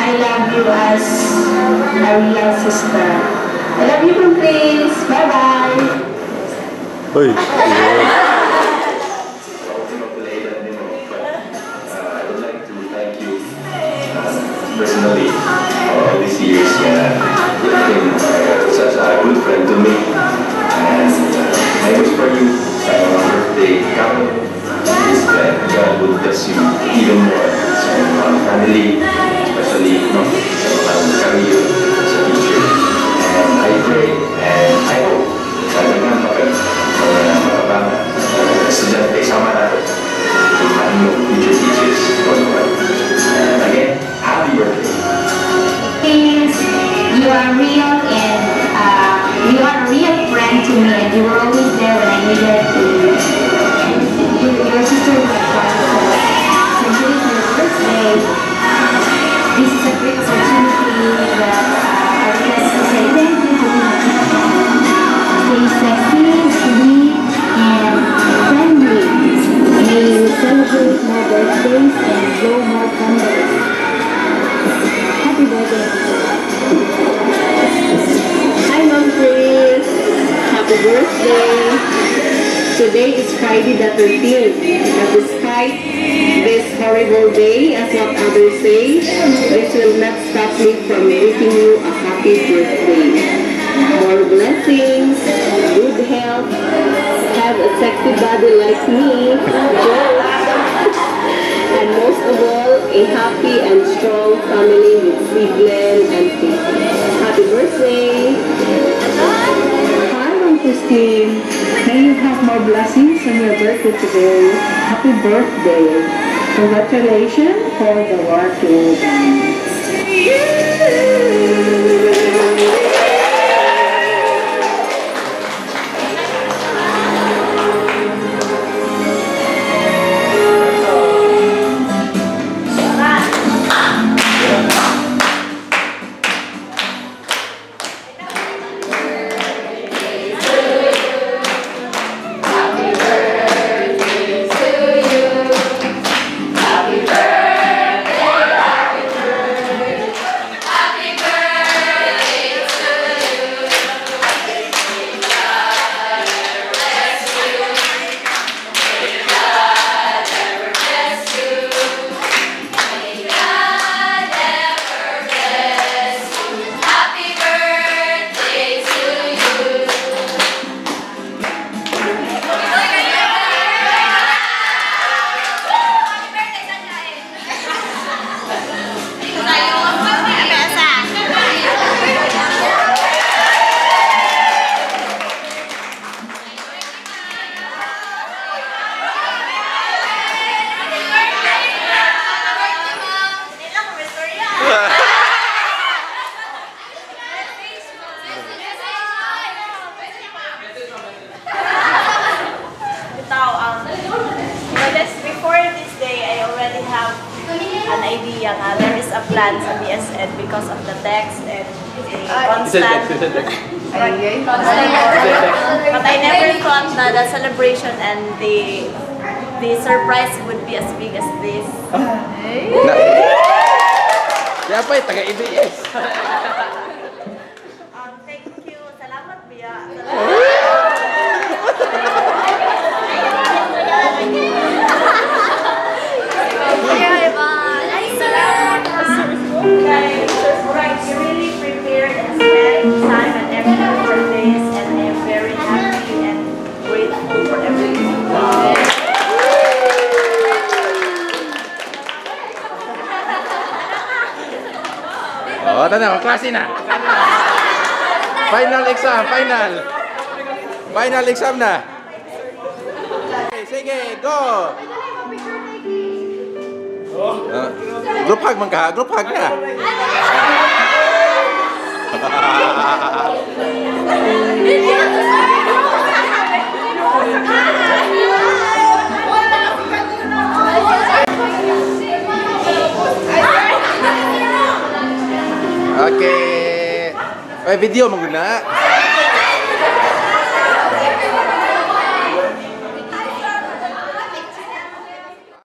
I love you as a real sister. I love you from Chris. Bye-bye. Uy. Personally, all these years, you've been such a good friend to me, and I wish for you on your birthday coming is that God will bless you even more. So, family, especially, career sa future. And I pray and I hope talagang makabang estudyante sama natin ang iyong future teachers. And again, happy birthday. You are real and you are a real friend to me, and you were always there when I needed you. Your sister was wonderful. So today's your birthday. This is a great opportunity that I would like to say thank you to you. Stay sexy, sweet, and friendly. May you celebrate more birthdays and blow more candles. Happy birthday. Hi, Mom Chris. Happy birthday. Today is Friday the 13th. But despite this horrible day, as what others say, this will not stop me from wishing you a happy birthday. More blessings, good health, have a sexy body like me, and most of all, a happy and strong family with Stephen and Casey. Happy birthday! Hi, Mom Christine. May you have more blessings on your birthday today. Happy birthday. Congratulations for the work you've done. an idea nga, there is a plan sa BSN because of the text and the constant. But I never thought na the celebration and the surprise would be as big as this. Kaya pa, taga-EBS. Thank you. Salamat, Bia. Right, you really prepared and spent time and everything for this, and I am very happy and grateful for everything. Oh, tanda, klase na. Final exam, final. Final exam na. Sige, go. Group hug man ka, group hug na. Okay. Video mo guna.